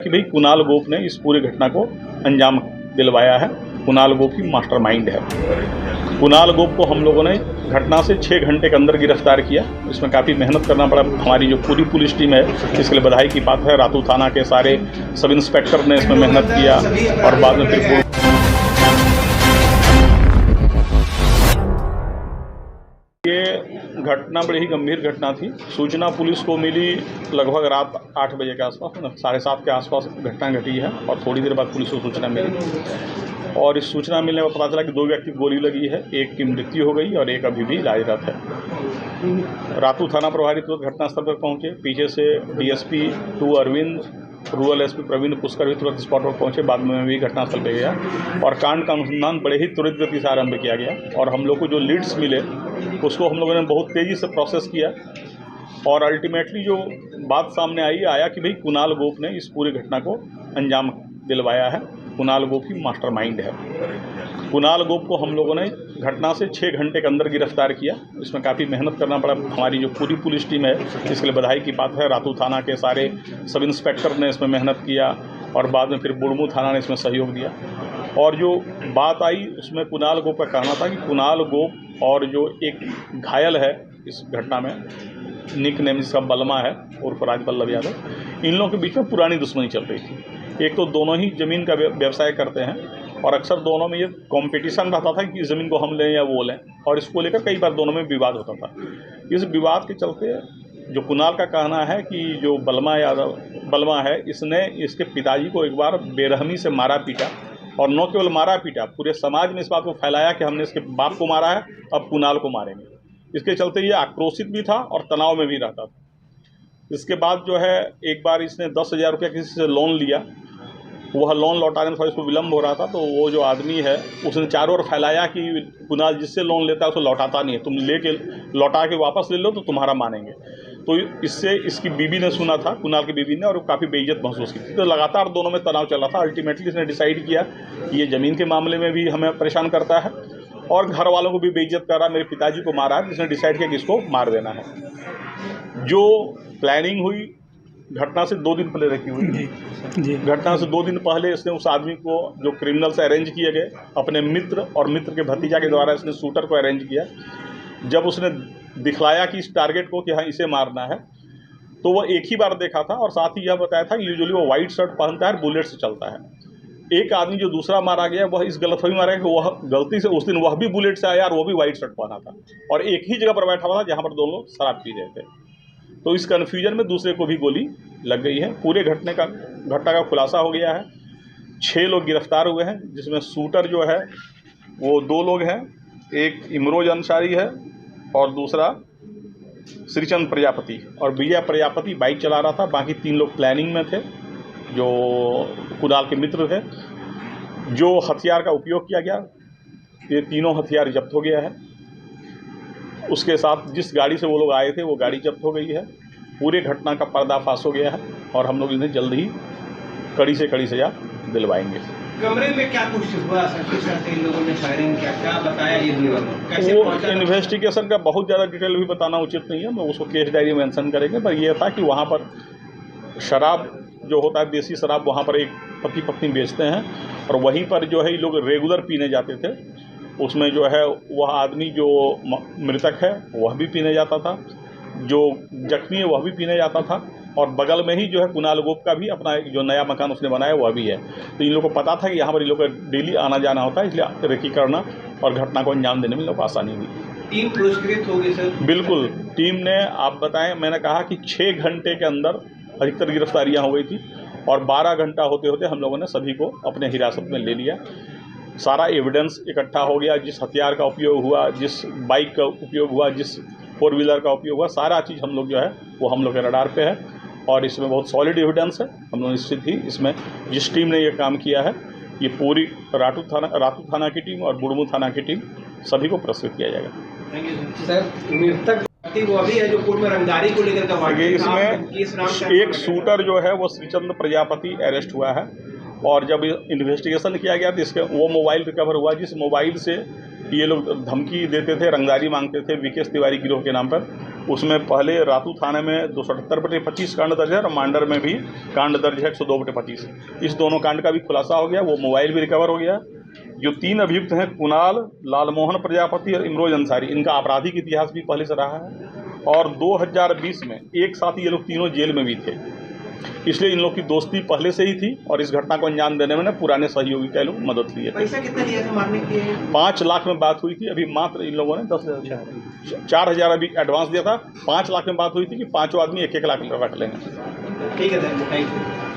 कि भाई कुणाल गोप ने इस पूरी घटना को अंजाम दिलवाया है। कुणाल गोप ही मास्टरमाइंड है। कुणाल गोप को हम लोगों ने घटना से 6 घंटे के अंदर गिरफ्तार किया। इसमें काफ़ी मेहनत करना पड़ा। हमारी जो पूरी पुलिस टीम है इसके लिए बधाई की बात है। रातू थाना के सारे सब इंस्पेक्टर ने इसमें मेहनत किया और बाद में फिर ये घटना बड़ी ही गंभीर घटना थी। सूचना पुलिस को मिली लगभग रात 8 बजे के आसपास, 7:30 के आसपास घटना घटी है और थोड़ी देर बाद पुलिस को सूचना मिली और इस सूचना मिलने पर पता चला कि 2 व्यक्ति को गोली लगी है। एक की मृत्यु हो गई और एक अभी भी इलाजरत है। रातू थाना प्रभारी तुरंत घटनास्थल पर पहुंचे। पीछे से DSP 2 Arvind, rural SP Pravin Pushkar भी तुरंत स्पॉट पर पहुंचे। बाद में मैं भी घटनास्थल पर गया और कांड का अनुसंधान बड़े ही त्वरित गति से आरंभ किया गया और हम लोग को जो लीड्स मिले उसको हम लोगों ने बहुत तेज़ी से प्रोसेस किया और अल्टीमेटली जो बात सामने आया कि भाई कुणाल गोप ने इस पूरी घटना को अंजाम दिलवाया है। कुणाल गोप ही मास्टरमाइंड है। कुणाल गोप को हम लोगों ने घटना से 6 घंटे के अंदर गिरफ्तार किया। इसमें काफ़ी मेहनत करना पड़ा। हमारी जो पूरी पुलिस टीम है इसके लिए बधाई की बात है। रातू थाना के सारे सब इंस्पेक्टर ने इसमें मेहनत किया और बाद में फिर बुढ़मू थाना ने इसमें सहयोग दिया। और जो बात आई उसमें कुणाल गोप का कहना था कि कुणाल गोप और जो एक घायल है इस घटना में, निक नेम जिसका बलमा है उर्फ राज बल्लभ यादव, इन लोगों के बीच में पुरानी दुश्मनी चल रही थी। एक तो दोनों ही ज़मीन का व्यवसाय करते हैं और अक्सर दोनों में ये कंपटीशन रहता था कि ज़मीन को हम लें या वो लें और इसको लेकर कई बार दोनों में विवाद होता था। इस विवाद के चलते जो कुणाल का कहना है कि जो बलमा है इसने इसके पिताजी को एक बार बेरहमी से मारा पीटा और न केवल मारा पीटा, पूरे समाज में इस बात को फैलाया कि हमने इसके बाप को मारा है, अब कुणाल को मारेंगे। इसके चलते ये आक्रोशित भी था और तनाव में भी रहता था। इसके बाद जो है एक बार इसने 10,000 रुपया किसी से लोन लिया। वह लोन लौटाने में थोड़ा इसको विलम्ब हो रहा था तो वो जो आदमी है उसने चारों ओर फैलाया कि कुणाल जिससे लोन लेता है उसे लौटाता नहीं है, तुम लौटा के वापस ले लो तो तुम्हारा मानेंगे। तो इससे इसकी बीवी ने सुना था, कुणाल की बीवी ने, और काफ़ी बेइज्जत महसूस की थी। तो लगातार दोनों में तनाव चल रहा था। अल्टीमेटली इसने डिसाइड किया कि ये ज़मीन के मामले में भी हमें परेशान करता है और घर वालों को भी बेइज्जत कर रहा है, मेरे पिताजी को मारा है। इसने डिसाइड किया कि इसको मार देना है। जो प्लानिंग हुई घटना से 2 दिन पहले रखी हुई जी। घटना से 2 दिन पहले इसने उस आदमी को, जो क्रिमिनल से अरेंज किए गए, अपने मित्र और मित्र के भतीजा के द्वारा इसने शूटर को अरेंज किया। जब उसने दिखलाया कि इस टारगेट को कि हाँ इसे मारना है तो वह एक ही बार देखा था और साथ ही यह बताया था कि यूजुअली वो वाइट शर्ट पहनता है और बुलेट से चलता है। एक आदमी जो दूसरा मारा गया वह इस गलतफहमी मारा गया कि वह गलती से उस दिन वह भी बुलेट से आया और वो भी वाइट शर्ट पहना था और एक ही जगह पर बैठा हुआ था जहाँ पर दोनों शराब पी रहे थे। तो इस कन्फ्यूजन में दूसरे को भी गोली लग गई है। पूरे घटना का खुलासा हो गया है। 6 लोग गिरफ्तार हुए हैं जिसमें शूटर जो है वो 2 लोग हैं। एक इमरोज अंसारी है और दूसरा श्रीचंद प्रजापति, और विजय प्रजापति बाइक चला रहा था। बाकी 3 लोग प्लानिंग में थे जो कुणाल के मित्र थे। जो हथियार का उपयोग किया गया, ये तीनों हथियार जब्त हो गया है। उसके साथ जिस गाड़ी से वो लोग आए थे वो गाड़ी जब्त हो गई है। पूरे घटना का पर्दाफाश हो गया है और हम लोग इन्हें जल्द ही कड़ी से कड़ी सजा दिलवाएंगे। कमरे में क्या कुछ हुआ सर? इन लोगों ने फायरिंग क्या बताया? ये कैसे वो इन्वेस्टिगेशन का बहुत ज़्यादा डिटेल भी बताना उचित नहीं है, मैं उसको केस डायरी में मेंशन करेंगे। पर यह था कि वहाँ पर शराब जो होता है, देसी शराब, वहाँ पर एक पति पत्नी बेचते हैं और वहीं पर जो है ये लोग रेगुलर पीने जाते थे। उसमें जो है वह आदमी जो मृतक है वह भी पीने जाता था, जो जख्मी है वह भी पीने जाता था और बगल में ही जो है कुणाल गोप का भी अपना जो नया मकान उसने बनाया वह भी है। तो इन लोगों को पता था कि यहाँ पर इन लोगों का डेली आना जाना होता है, इसलिए रेकी करना और घटना को अंजाम देने में इन लोगों को आसानी हुई। टीम पुरस्कृत हो गई सर? बिल्कुल, टीम ने, आप बताएं, मैंने कहा कि 6 घंटे के अंदर अधिकतर गिरफ्तारियाँ हो गई थी और 12 घंटा होते होते हम लोगों ने सभी को अपने हिरासत में ले लिया। सारा एविडेंस इकट्ठा हो गया। जिस हथियार का उपयोग हुआ, जिस बाइक का उपयोग हुआ, जिस 4 व्हीलर का उपयोग हुआ, सारा चीज़ हम लोग जो है वो हम लोग के रडार पे है और इसमें बहुत सॉलिड एविडेंस है। हम लोग निश्चित ही इसमें जिस टीम ने ये काम किया है, ये पूरी रातू थाना की टीम और बुढ़मू थाना की टीम, सभी को पुरस्कृत किया जाएगा। सर, मृतक वो अभी है जो पूर्व में रंगदारी को लेकर इसमें एक शूटर जो है वो श्रीचंद प्रजापति अरेस्ट हुआ है और जब इन्वेस्टिगेशन किया गया तो इसके वो मोबाइल रिकवर हुआ जिस मोबाइल से ये लोग धमकी देते थे, रंगदारी मांगते थे विकेश तिवारी गिरोह के नाम पर। उसमें पहले रातू थाने में 278/25 कांड दर्ज है और मांडर में भी कांड दर्ज है 102/25। इस दोनों कांड का भी खुलासा हो गया, वो मोबाइल भी रिकवर हो गया। जो 3 अभियुक्त हैं, कुणाल, लालमोहन प्रजापति और इमरोज अंसारी, इनका आपराधिक इतिहास भी पहले से रहा है और 2020 में एक साथ ये लोग तीनों जेल में भी थे, इसलिए इन लोग की दोस्ती पहले से ही थी और इस घटना को अंजाम देने में पुराने सहयोगी का लोग मदद लिए थे। पैसा कितना लिया था मारने के लिए? 5 लाख में बात हुई थी, अभी मात्र इन लोगों ने 10,000 4,000 अभी एडवांस दिया था। 5 लाख में बात हुई थी कि 5 आदमी 1-1 लाख रख लेंगे। ठीक है, थैंक यू।